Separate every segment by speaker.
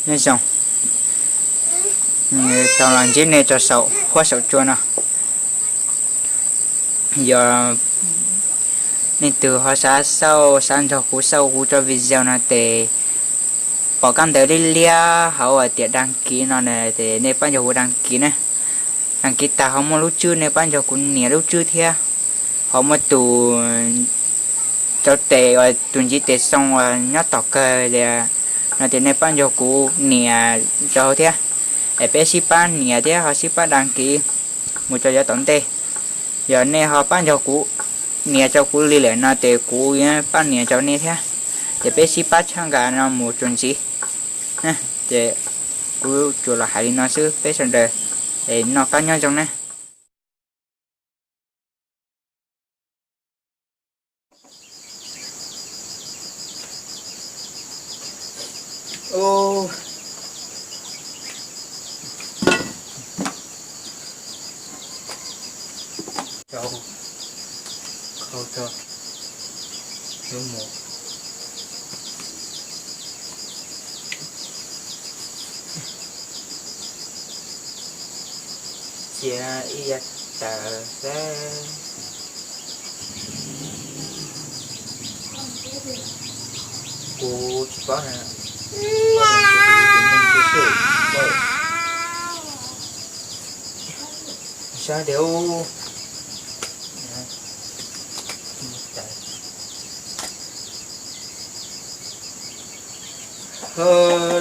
Speaker 1: nên xong tao làm chiếc này cho sậu khoa sậu chua nào giờ nên từ họ xã sau sáng cho cú cho video này để bỏ cam tới đi lia họ ở tiệm đăng ký nó này để nên ban giờ đăng ký này đăng ký ta không có lúc chưa nên ban giờ cũng nhẹ lúc chưa thế họ mà tụ cho tệ rồi tuần chỉ tệ xong rồi nhớ tọt cơ để nó thì nên ban giờ cũng nhẹ cho thế để bé ship ban nhẹ thế họ ship ban đăng ký một cho giá tốn tệ giờ nên họ ban giờ cũng nhẹ cho cũng li lệ nó thì cũng ban nhẹ cho nên thế để bé ship ban chẳng cả nó một tuần chỉ nè để cũng chủ là hải nó sư bé sân đời để nó cá nhau trong này ô đâu khâu cho số 1 chia ít tờ xe cô chỉ có nè sao đều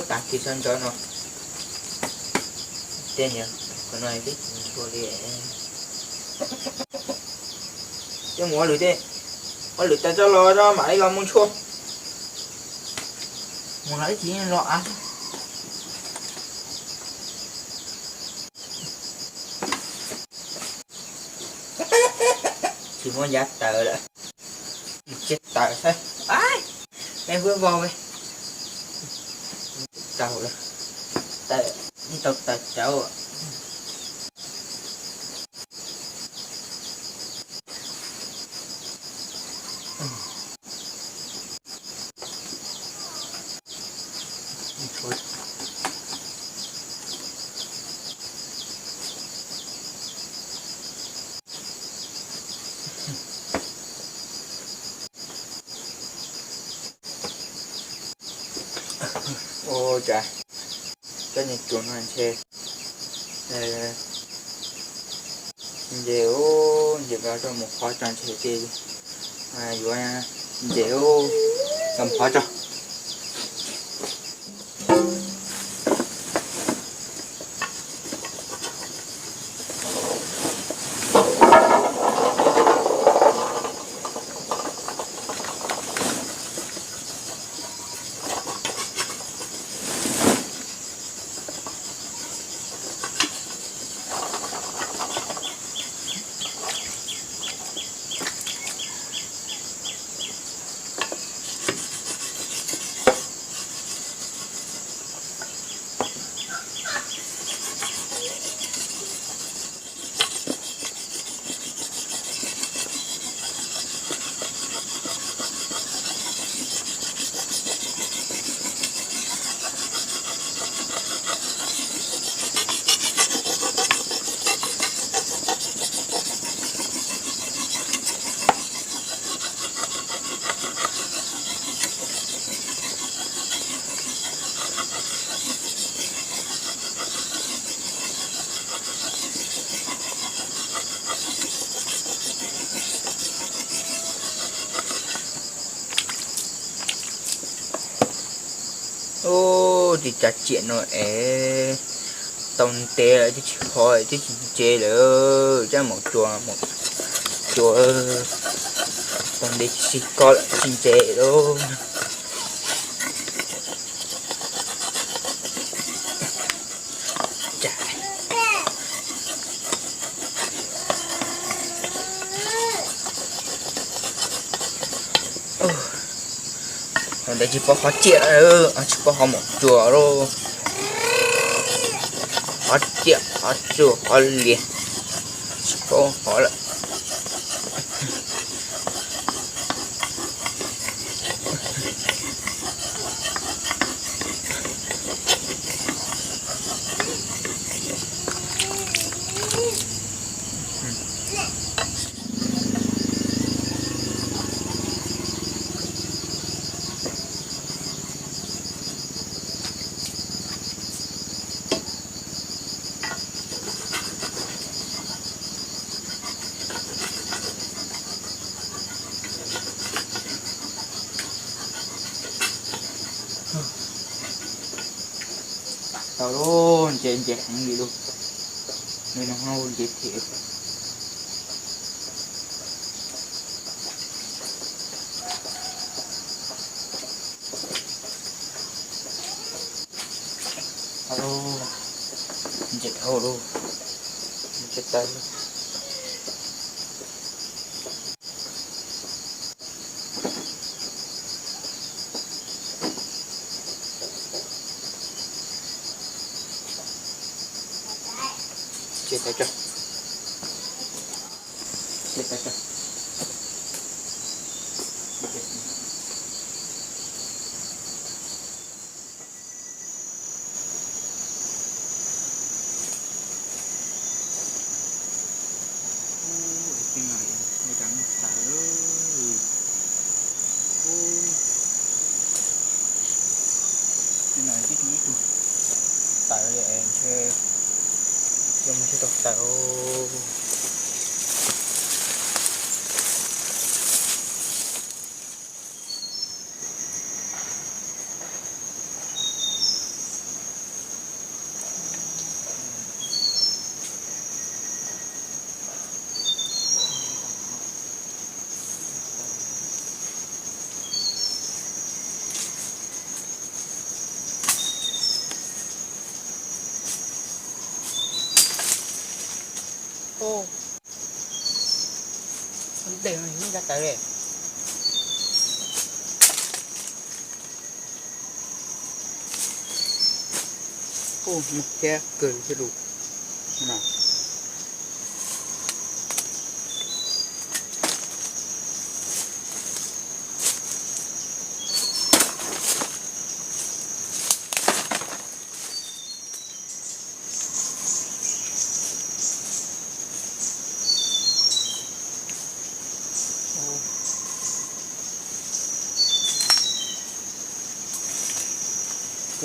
Speaker 1: tạt thì sân cho nó tên nhỉ còn nói biết chua đi chứ mua lưỡi đi có lưỡi ta cho lo đó mà lấy con muốn chua muốn lấy chỉ lo ăn chỉ muốn giá tờ đó chết tờ thôi ai em vừa vào đây tàu đó tờ đi tàu tờ cháu ô trời cái này chuột hành xe dẻo vào cho một khó tròn xe kia vừa dẻo cầm khó cho ô thì chặt chuyện rồi tông tê lại chứ khỏi chứ chê nữa chắc một chùa tông đi xịt co lại xin chê luôn để chỉ có khó chịu nữa, chỉ có họ một chùa rồi, khó chịu, khó chùa, khó liền, chỉ có họ là tao luôn chèn chẹn gì luôn nên nó hâu dễ thiệt alo chết hâu luôn chết tay luôn chết tay cho chết tay cho cái này nó chẳng sợ cái này cái gì luôn tại vì em chơi trong sẽ tập tạo ô vấn đề này nó ra tới đây ô một che cười cho đủ nào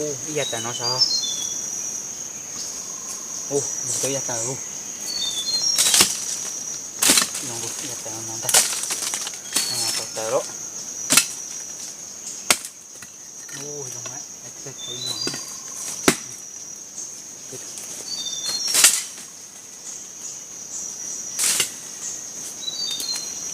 Speaker 1: ô bây giờ nó sao ô một cái giờ luôn nông bút giờ nó ta tao tao đó ô giống vậy cái thấy nó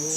Speaker 1: ô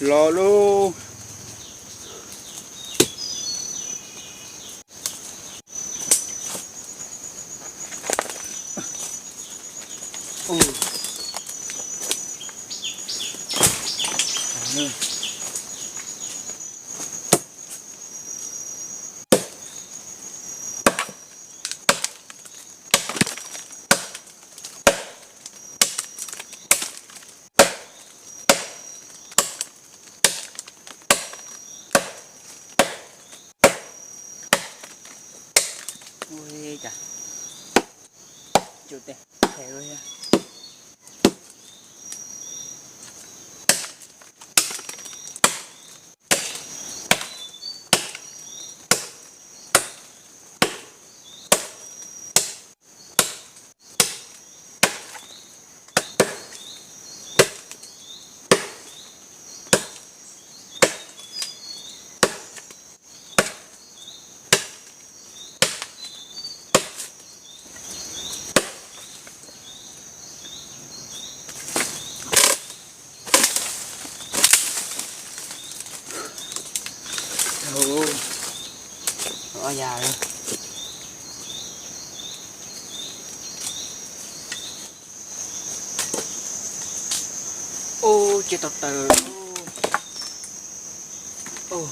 Speaker 1: lo luôn ui chà chút đây thế rồi nha bỏ già luôn. Ô chị từ từ. Ô.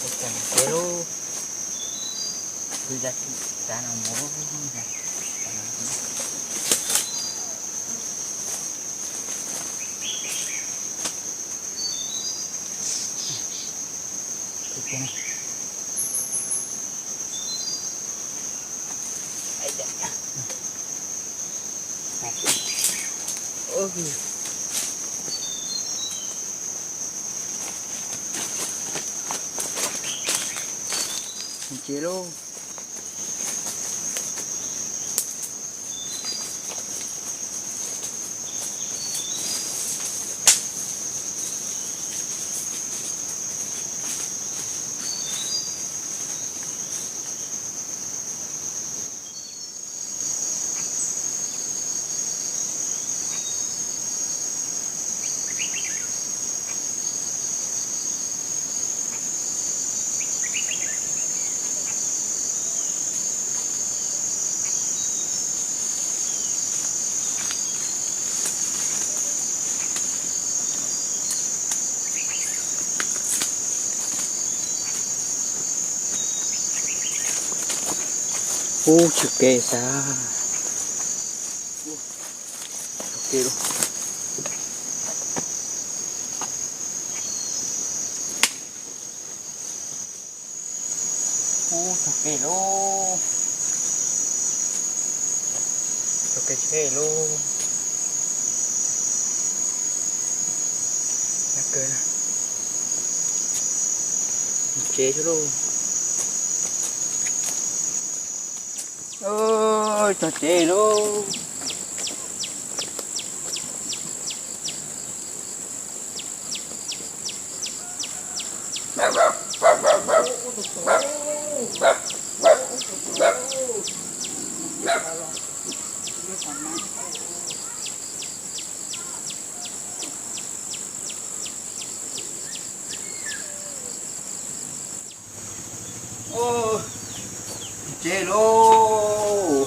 Speaker 1: Ikan kilo. Sudah tanam mulu. Ikan. Ada. Oh. Kilo. Chục kê xa. Chục kê luôn. Chục kê luôn. Chục kê luôn. Nhắc cơ nè. Chế cho luôn. Ôi trời chế luôn. Ô chê lô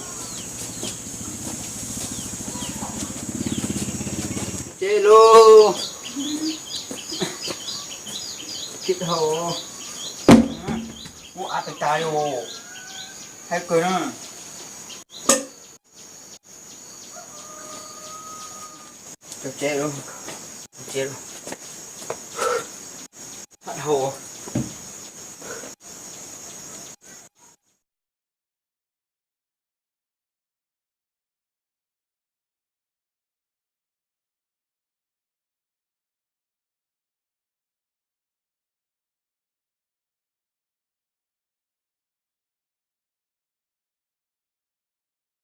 Speaker 1: chê lô chết hồ mua ăn tay tay hồ hay cười nữa chê luôn chê luôn hồ